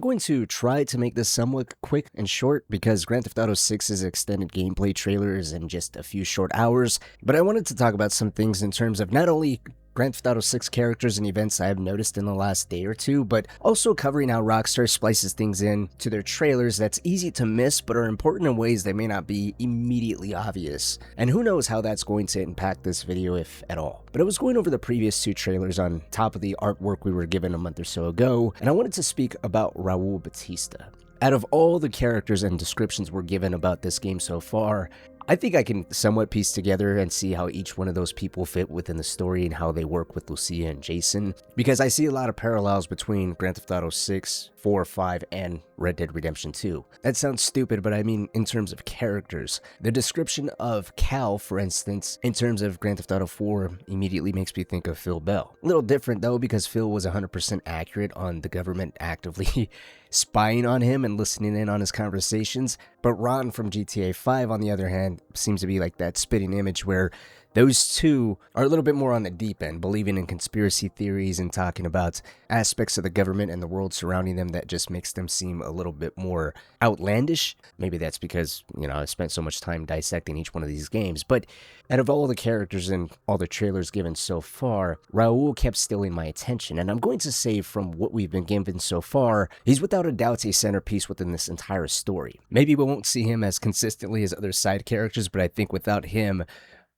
going to try to make this somewhat quick and short because Grand Theft Auto 6's extended gameplay trailer is in just a few short hours, but I wanted to talk about some things in terms of not only Grand Theft Auto 6 characters and events I have noticed in the last day or two, but also covering how Rockstar splices things in to their trailers that's easy to miss but are important in ways that may not be immediately obvious. And who knows how that's going to impact this video, if at all. But I was going over the previous two trailers on top of the artwork we were given a month or so ago, and I wanted to speak about Raul Bautista. Out of all the characters and descriptions we're given about this game so far, I think I can somewhat piece together and see how each one of those people fit within the story and how they work with Lucia and Jason, because I see a lot of parallels between Grand Theft Auto 6, 4, 5, and Red Dead Redemption 2. That sounds stupid, but I mean in terms of characters. The description of Cal, for instance, in terms of Grand Theft Auto 4 immediately makes me think of Phil Bell. A little different though, because Phil was 100% accurate on the government actively spying on him and listening in on his conversations, but Ron from GTA 5, on the other hand, seems to be like that spitting image where those two are a little bit more on the deep end, believing in conspiracy theories and talking about aspects of the government and the world surrounding them that just makes them seem a little bit more outlandish. Maybe that's because, I spent so much time dissecting each one of these games, but out of all the characters and all the trailers given so far, Raul kept stealing my attention, and I'm going to say from what we've been given so far, he's without a doubt a centerpiece within this entire story. Maybe we won't see him as consistently as other side characters, but I think without him,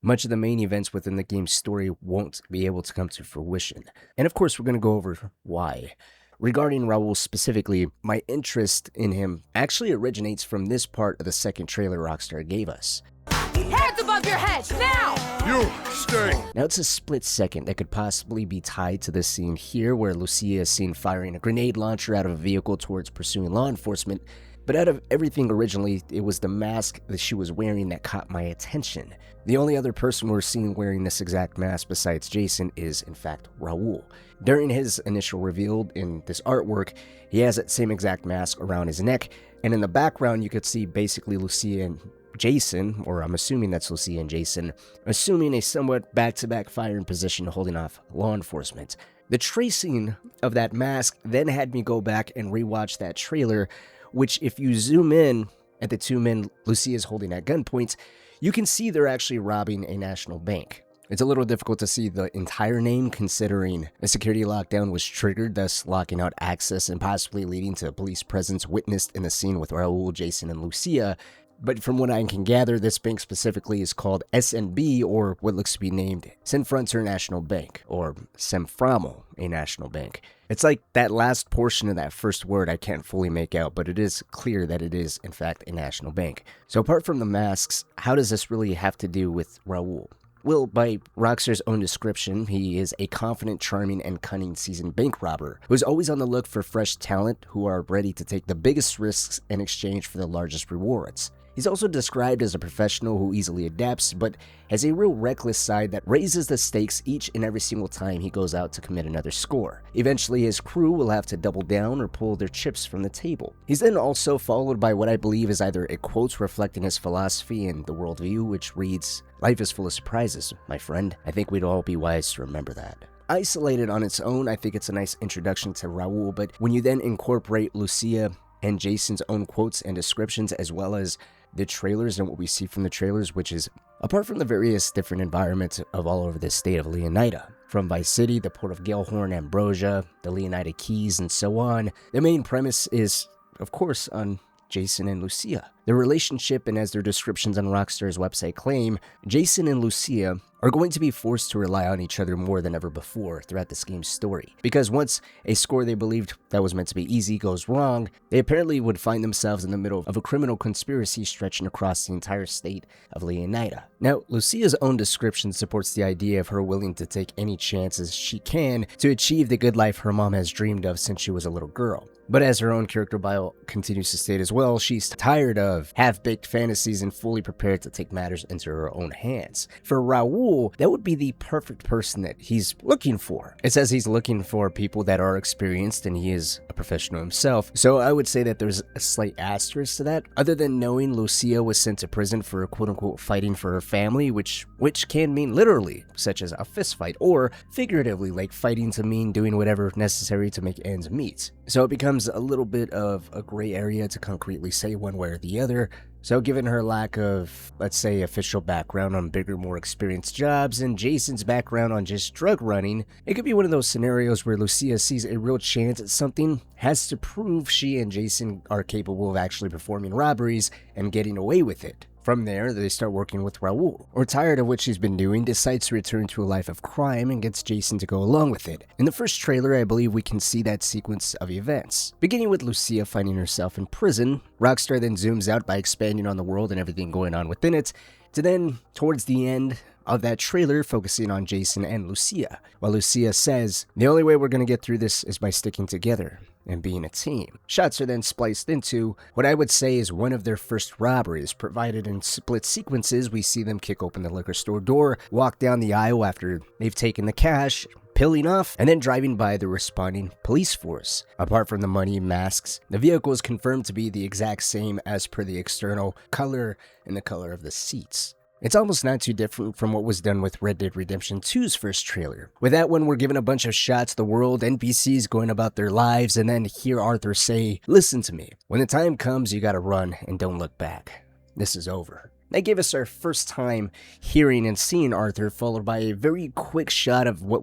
much of the main events within the game's story won't be able to come to fruition. And of course, we're going to go over why. Regarding Raul specifically, my interest in him actually originates from this part of the second trailer Rockstar gave us. Hands above your head, now! You, stay! Now it's a split second that could possibly be tied to this scene here where Lucia is seen firing a grenade launcher out of a vehicle towards pursuing law enforcement, but out of everything originally, it was the mask that she was wearing that caught my attention. The only other person we're seeing wearing this exact mask besides Jason is, in fact, Raul. During his initial reveal in this artwork, he has that same exact mask around his neck, and in the background you could see basically Lucia and Jason, or I'm assuming that's Lucia and Jason, assuming a somewhat back-to-back firing position holding off law enforcement. The tracing of that mask then had me go back and rewatch that trailer, which if you zoom in at the two men Lucia is holding at gunpoint, you can see they're actually robbing a national bank. It's a little difficult to see the entire name considering a security lockdown was triggered, thus locking out access and possibly leading to police presence witnessed in the scene with Raul, Jason, and Lucia. But from what I can gather, this bank specifically is called SNB, or what looks to be named Senfronter National Bank, or Semframo, a national bank. It's like that last portion of that first word I can't fully make out, but it is clear that it is, in fact, a national bank. So apart from the masks, how does this really have to do with Raul? Well, by Rockstar's own description, he is a confident, charming, and cunning seasoned bank robber who is always on the look for fresh talent who are ready to take the biggest risks in exchange for the largest rewards. He's also described as a professional who easily adapts, but has a real reckless side that raises the stakes each and every single time he goes out to commit another score. Eventually, his crew will have to double down or pull their chips from the table. He's then also followed by what I believe is either a quote reflecting his philosophy and the worldview, which reads, "Life is full of surprises, my friend. I think we'd all be wise to remember that." Isolated on its own, I think it's a nice introduction to Raul, but when you then incorporate Lucia and Jason's own quotes and descriptions, as well as the trailers and what we see from the trailers, which is, apart from the various different environments of all over the state of Leonida, from Vice City, the port of Gellhorn, Ambrosia, the Leonida Keys, and so on, the main premise is, of course, on Jason and Lucia. Their relationship, and as their descriptions on Rockstar's website claim, Jason and Lucia are going to be forced to rely on each other more than ever before throughout this game's story. Because once a score they believed that was meant to be easy goes wrong, they apparently would find themselves in the middle of a criminal conspiracy stretching across the entire state of Leonida. Now, Lucia's own description supports the idea of her willing to take any chances she can to achieve the good life her mom has dreamed of since she was a little girl. But as her own character bio continues to state as well, she's tired of half-baked fantasies and fully prepared to take matters into her own hands. For Raul, that would be the perfect person that he's looking for. It says he's looking for people that are experienced, and he is a professional himself. So I would say that there's a slight asterisk to that, other than knowing Lucia was sent to prison for quote-unquote fighting for her family, which can mean literally, such as a fist fight, or figuratively, like fighting to mean doing whatever necessary to make ends meet. So it becomes a little bit of a gray area to concretely say one way or the other. So given her lack of, let's say, official background on bigger, more experienced jobs, and Jason's background on just drug running, it could be one of those scenarios where Lucia sees a real chance at something, has to prove she and Jason are capable of actually performing robberies and getting away with it. From there, they start working with Raul, or tired of what she's been doing, decides to return to a life of crime and gets Jason to go along with it. In the first trailer, I believe we can see that sequence of events. Beginning with Lucia finding herself in prison, Rockstar then zooms out by expanding on the world and everything going on within it, to then, towards the end of that trailer, focusing on Jason and Lucia, while Lucia says, "The only way we're going to get through this is by sticking together and being a team." Shots are then spliced into what I would say is one of their first robberies, provided in split sequences. We see them kick open the liquor store door, walk down the aisle after they've taken the cash, peeling off, and then driving by the responding police force. Apart from the money masks, the vehicle is confirmed to be the exact same as per the external color and the color of the seats. It's almost not too different from what was done with Red Dead Redemption 2's first trailer. With that one, we're given a bunch of shots of the world, NPCs going about their lives, and then hear Arthur say, "Listen to me. When the time comes, you gotta run and don't look back. This is over." That gave us our first time hearing and seeing Arthur, followed by a very quick shot of what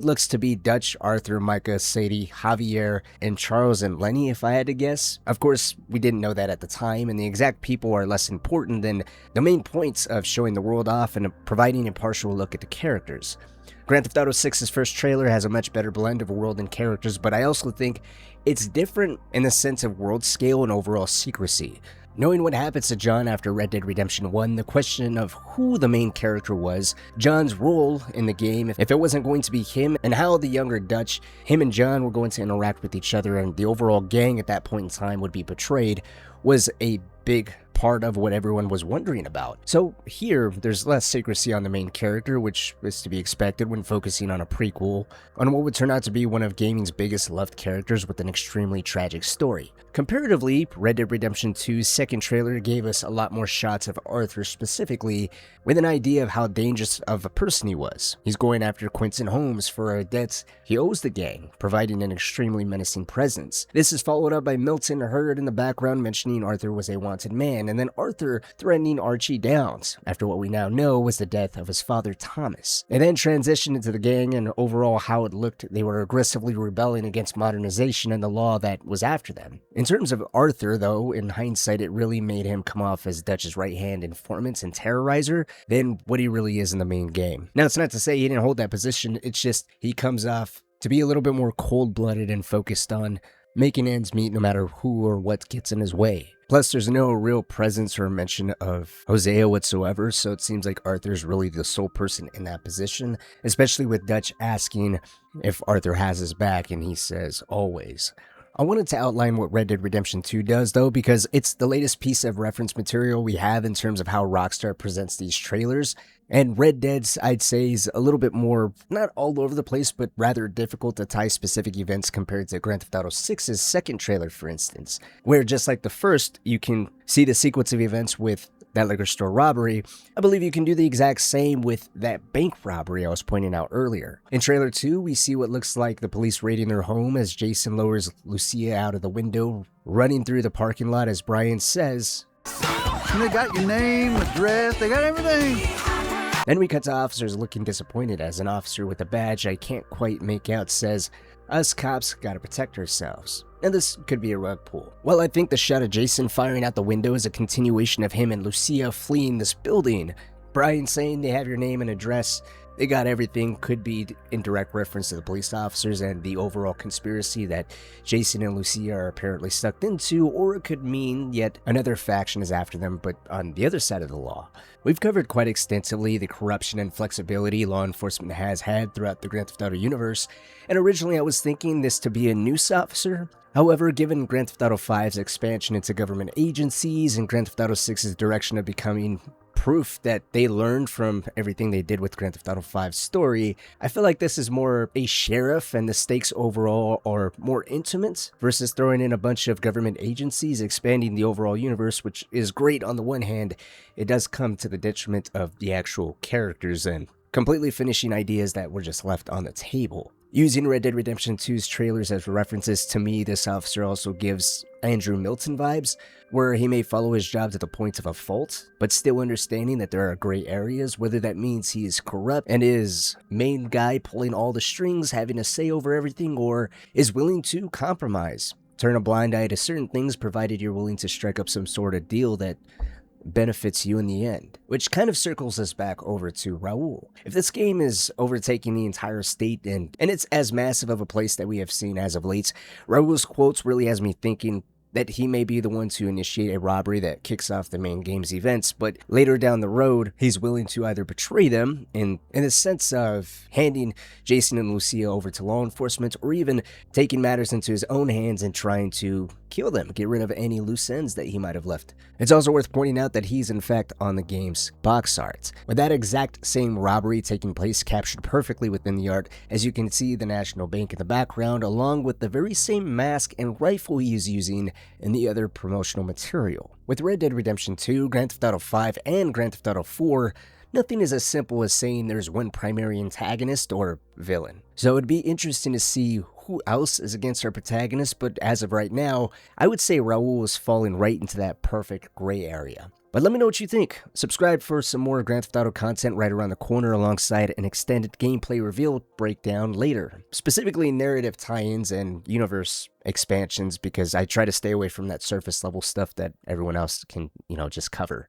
looks to be Dutch, Arthur, Micah, Sadie, Javier, and Charles and Lenny, if I had to guess. Of course, we didn't know that at the time, and the exact people are less important than the main points of showing the world off and providing a partial look at the characters. Grand Theft Auto 6's first trailer has a much better blend of world and characters, but I also think it's different in the sense of world scale and overall secrecy. Knowing what happens to John after Red Dead Redemption 1, the question of who the main character was, John's role in the game, if it wasn't going to be him, and how the younger Dutch, him and John were going to interact with each other and the overall gang at that point in time would be portrayed, was a big part of what everyone was wondering about. So here, there's less secrecy on the main character, which is to be expected when focusing on a prequel on what would turn out to be one of gaming's biggest loved characters with an extremely tragic story. Comparatively, Red Dead Redemption 2's second trailer gave us a lot more shots of Arthur specifically, with an idea of how dangerous of a person he was. He's going after Quentin Holmes for a debt he owes the gang, providing an extremely menacing presence. This is followed up by Milton heard in the background mentioning Arthur was a wanted man, and then Arthur threatening Archie Downs, after what we now know was the death of his father Thomas. It then transitioned into the gang and overall how it looked they were aggressively rebelling against modernization and the law that was after them. In terms of Arthur, though, in hindsight it really made him come off as Dutch's right-hand informant and terrorizer than what he really is in the main game. Now, it's not to say he didn't hold that position, it's just he comes off to be a little bit more cold-blooded and focused on making ends meet no matter who or what gets in his way. Plus, there's no real presence or mention of Hosea whatsoever, so it seems like Arthur's really the sole person in that position, especially with Dutch asking if Arthur has his back, and he says, always. I wanted to outline what Red Dead Redemption 2 does, though, because it's the latest piece of reference material we have in terms of how Rockstar presents these trailers. And Red Dead's, I'd say, is a little bit more, not all over the place, but rather difficult to tie specific events compared to Grand Theft Auto 6's second trailer, for instance, where just like the first, you can see the sequence of events with that liquor store robbery. I believe you can do the exact same with that bank robbery I was pointing out earlier. In trailer 2, we see what looks like the police raiding their home as Jason lowers Lucia out of the window, running through the parking lot as Brian says, "They got your name, address, they got everything." Then we cut to officers looking disappointed as an officer with a badge I can't quite make out says, "Us cops gotta protect ourselves." And this could be a rug pull. Well, I think the shot of Jason firing out the window is a continuation of him and Lucia fleeing this building. Brian saying they have your name and address, they got everything, could be in direct reference to the police officers and the overall conspiracy that Jason and Lucia are apparently sucked into, or it could mean yet another faction is after them, but on the other side of the law. We've covered quite extensively the corruption and flexibility law enforcement has had throughout the Grand Theft Auto universe, and originally I was thinking this to be a noose officer. However, given Grand Theft Auto 5's expansion into government agencies and Grand Theft Auto 6's direction of becoming proof that they learned from everything they did with Grand Theft Auto 5's story, I feel like this is more a sheriff and the stakes overall are more intimate versus throwing in a bunch of government agencies expanding the overall universe, which is great on the one hand. It does come to the detriment of the actual characters and completely finishing ideas that were just left on the table. Using Red Dead Redemption 2's trailers as references, to me, this officer also gives Andrew Milton vibes, where he may follow his job to the point of a fault, but still understanding that there are gray areas, whether that means he is corrupt and is main guy pulling all the strings, having a say over everything, or is willing to compromise, turn a blind eye to certain things provided you're willing to strike up some sort of deal that benefits you in the end, which kind of circles us back over to Raul. If this game is overtaking the entire state and it's as massive of a place that we have seen as of late, Raul's quotes really has me thinking that he may be the one to initiate a robbery that kicks off the main game's events, but later down the road, he's willing to either betray them in the sense of handing Jason and Lucia over to law enforcement, or even taking matters into his own hands and trying to kill them, get rid of any loose ends that he might have left. It's also worth pointing out that he's in fact on the game's box art, with that exact same robbery taking place captured perfectly within the art, as you can see the National Bank in the background, along with the very same mask and rifle he is using in the other promotional material. With Red Dead Redemption 2, Grand Theft Auto 5, and Grand Theft Auto 4, nothing is as simple as saying there's one primary antagonist or villain. So it'd be interesting to see who else is against our protagonist, but as of right now, I would say Raul is falling right into that perfect gray area. But let me know what you think. Subscribe for some more Grand Theft Auto content right around the corner, alongside an extended gameplay reveal breakdown later. Specifically narrative tie-ins and universe expansions, because I try to stay away from that surface level stuff that everyone else can, just cover.